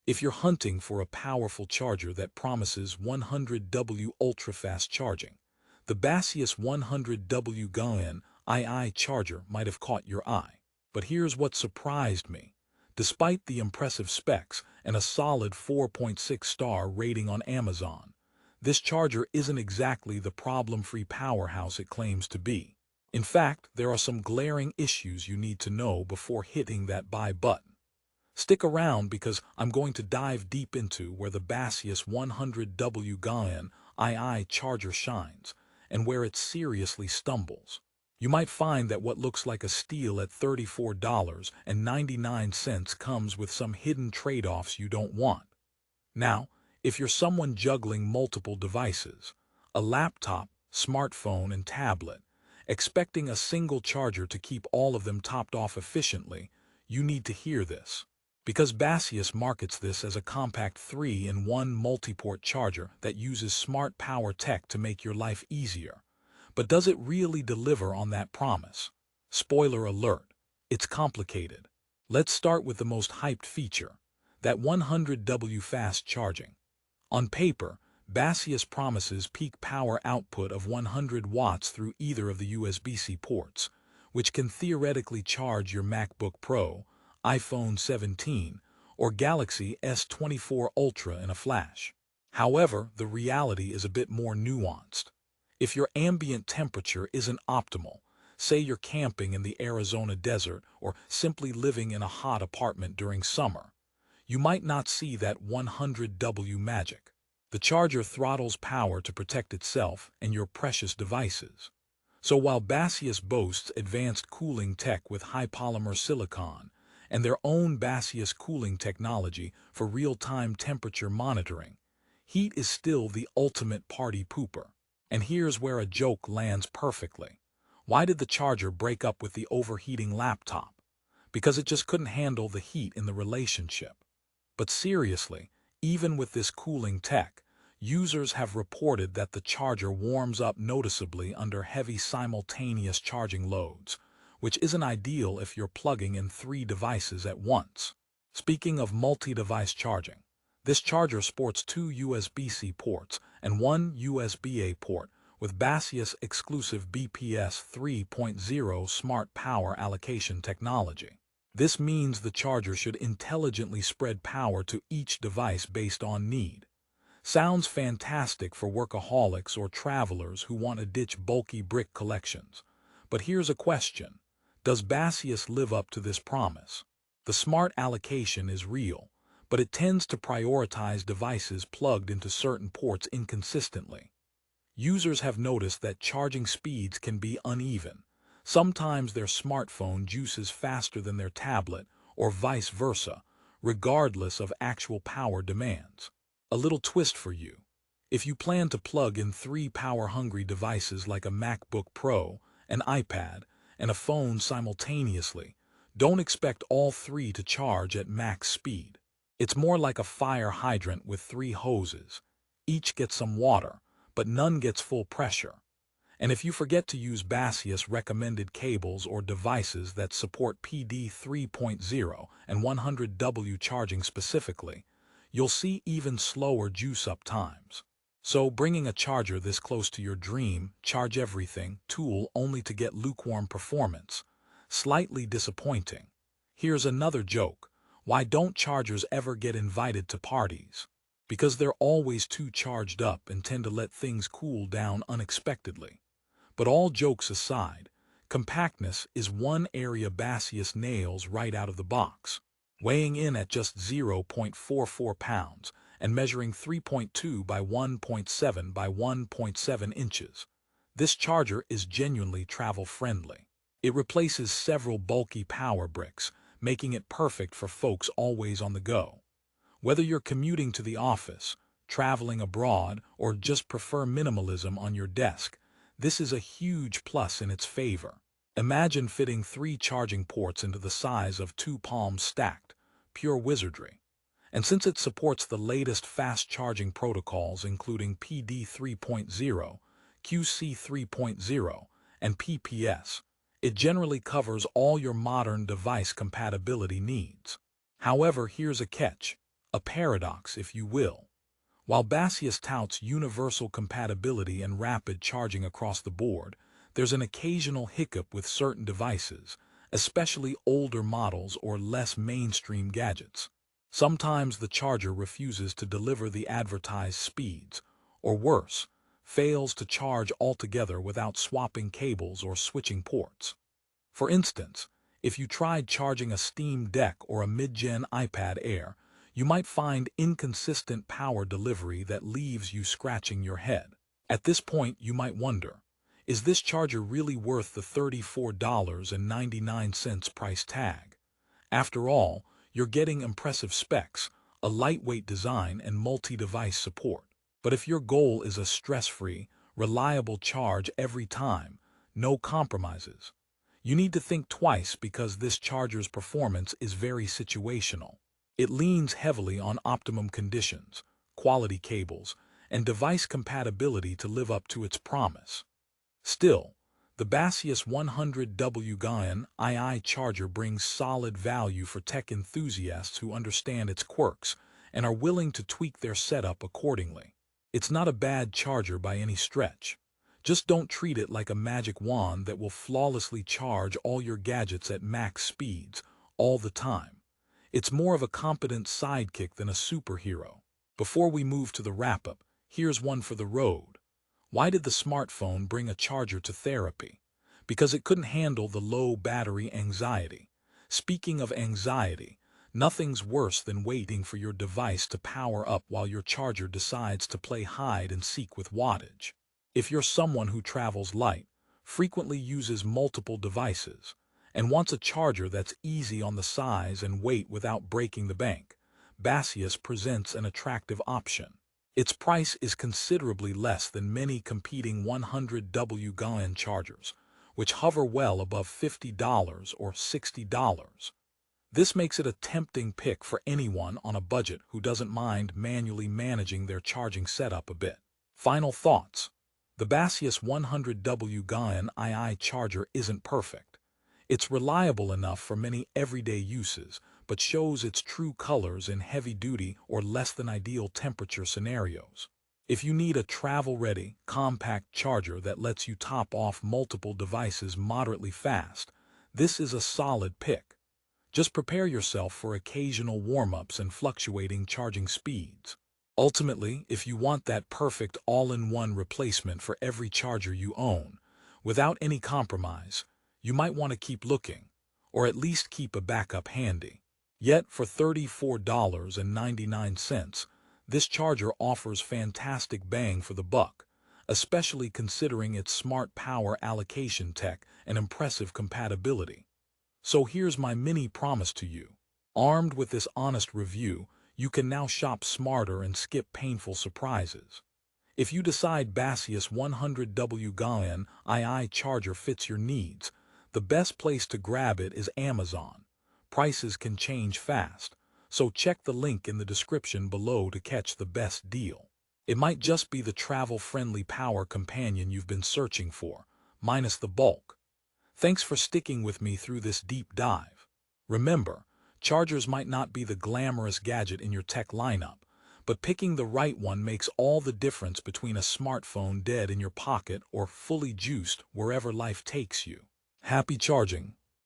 If you're hunting for a powerful charger that promises 100W ultra-fast charging, the Baseus 100W GaN II charger might have caught your eye. But here's what surprised me. Despite the impressive specs and a solid 4.6-star rating on Amazon, this charger isn't exactly the problem-free powerhouse it claims to be. In fact, there are some glaring issues you need to know before hitting that buy button. Stick around because I'm going to dive deep into where the Baseus 100W GaN II charger shines and where it seriously stumbles. You might find that what looks like a steal at $34.99 comes with some hidden trade-offs you don't want. Now, if you're someone juggling multiple devices, a laptop, smartphone, and tablet, expecting a single charger to keep all of them topped off efficiently, you need to hear this. Because Baseus markets this as a compact 3-in-1 multi-port charger that uses smart power tech to make your life easier. But does it really deliver on that promise? Spoiler alert, it's complicated. Let's start with the most hyped feature, that 100W fast charging. On paper, Baseus promises peak power output of 100 watts through either of the USB-C ports, which can theoretically charge your MacBook Pro, iPhone 17, or Galaxy S24 Ultra in a flash. However, the reality is a bit more nuanced. If your ambient temperature isn't optimal, say you're camping in the Arizona desert or simply living in a hot apartment during summer, you might not see that 100W magic. The charger throttles power to protect itself and your precious devices. So while Baseus boasts advanced cooling tech with high-polymer silicon and their own Baseus cooling technology for real-time temperature monitoring, heat is still the ultimate party pooper. And here's where a joke lands perfectly. Why did the charger break up with the overheating laptop? Because it just couldn't handle the heat in the relationship. But seriously, even with this cooling tech, users have reported that the charger warms up noticeably under heavy simultaneous charging loads, which isn't ideal if you're plugging in 3 devices at once. Speaking of multi-device charging, this charger sports 2 USB-C ports and 1 USB-A port with Baseus exclusive BPS 3.0 smart power allocation technology. This means the charger should intelligently spread power to each device based on need. Sounds fantastic for workaholics or travelers who want to ditch bulky brick collections. But here's a question. Does Baseus live up to this promise? The smart allocation is real, but it tends to prioritize devices plugged into certain ports inconsistently. Users have noticed that charging speeds can be uneven. Sometimes their smartphone juices faster than their tablet, or vice versa, regardless of actual power demands. A little twist for you. If you plan to plug in 3 power-hungry devices like a MacBook Pro, an iPad, and a phone simultaneously, don't expect all 3 to charge at max speed. It's more like a fire hydrant with 3 hoses. Each gets some water, but none gets full pressure. And if you forget to use Baseus recommended cables or devices that support PD 3.0 and 100W charging specifically, you'll see even slower juice-up times. So bringing a charger this close to your dream, charge everything tool only to get lukewarm performance. Slightly disappointing. Here's another joke. Why don't chargers ever get invited to parties? Because they're always too charged up and tend to let things cool down unexpectedly. But all jokes aside, compactness is one area Baseus nails right out of the box. Weighing in at just 0.44 pounds and measuring 3.2 by 1.7 by 1.7 inches, this charger is genuinely travel-friendly. It replaces several bulky power bricks, making it perfect for folks always on the go. Whether you're commuting to the office, traveling abroad, or just prefer minimalism on your desk, this is a huge plus in its favor. Imagine fitting 3 charging ports into the size of 2 palms stacked. Pure wizardry. And since it supports the latest fast charging protocols including PD 3.0, QC 3.0, and PPS, it generally covers all your modern device compatibility needs. However, here's a catch. A paradox, if you will. While Baseus touts universal compatibility and rapid charging across the board, there's an occasional hiccup with certain devices, especially older models or less mainstream gadgets. Sometimes the charger refuses to deliver the advertised speeds, or worse, fails to charge altogether without swapping cables or switching ports. For instance, if you tried charging a Steam Deck or a mid-gen iPad Air, you might find inconsistent power delivery that leaves you scratching your head. At this point, you might wonder, is this charger really worth the $34.99 price tag? After all, you're getting impressive specs, a lightweight design, and multi-device support. But if your goal is a stress-free, reliable charge every time, no compromises, you need to think twice because this charger's performance is very situational. It leans heavily on optimum conditions, quality cables, and device compatibility to live up to its promise. Still, the Baseus 100W GaN II charger brings solid value for tech enthusiasts who understand its quirks and are willing to tweak their setup accordingly. It's not a bad charger by any stretch. Just don't treat it like a magic wand that will flawlessly charge all your gadgets at max speeds all the time. It's more of a competent sidekick than a superhero. Before we move to the wrap-up, here's one for the road. Why did the smartphone bring a charger to therapy? Because it couldn't handle the low battery anxiety. Speaking of anxiety, nothing's worse than waiting for your device to power up while your charger decides to play hide and seek with wattage. If you're someone who travels light, frequently uses multiple devices, and wants a charger that's easy on the size and weight without breaking the bank, Baseus presents an attractive option. Its price is considerably less than many competing 100W GaN chargers, which hover well above $50 or $60. This makes it a tempting pick for anyone on a budget who doesn't mind manually managing their charging setup a bit. Final thoughts. The Baseus 100W GaN II charger isn't perfect. It's reliable enough for many everyday uses, but shows its true colors in heavy-duty or less-than-ideal temperature scenarios. If you need a travel-ready, compact charger that lets you top off multiple devices moderately fast, this is a solid pick. Just prepare yourself for occasional warm-ups and fluctuating charging speeds. Ultimately, if you want that perfect all-in-one replacement for every charger you own, without any compromise, you might want to keep looking, or at least keep a backup handy. Yet, for $34.99, this charger offers fantastic bang for the buck, especially considering its smart power allocation tech and impressive compatibility. So here's my mini promise to you. Armed with this honest review, you can now shop smarter and skip painful surprises. If you decide Baseus 100W GaN II charger fits your needs, the best place to grab it is Amazon. Prices can change fast, so check the link in the description below to catch the best deal. It might just be the travel-friendly power companion you've been searching for, minus the bulk. Thanks for sticking with me through this deep dive. Remember, chargers might not be the glamorous gadget in your tech lineup, but picking the right one makes all the difference between a smartphone dead in your pocket or fully juiced wherever life takes you. Happy charging!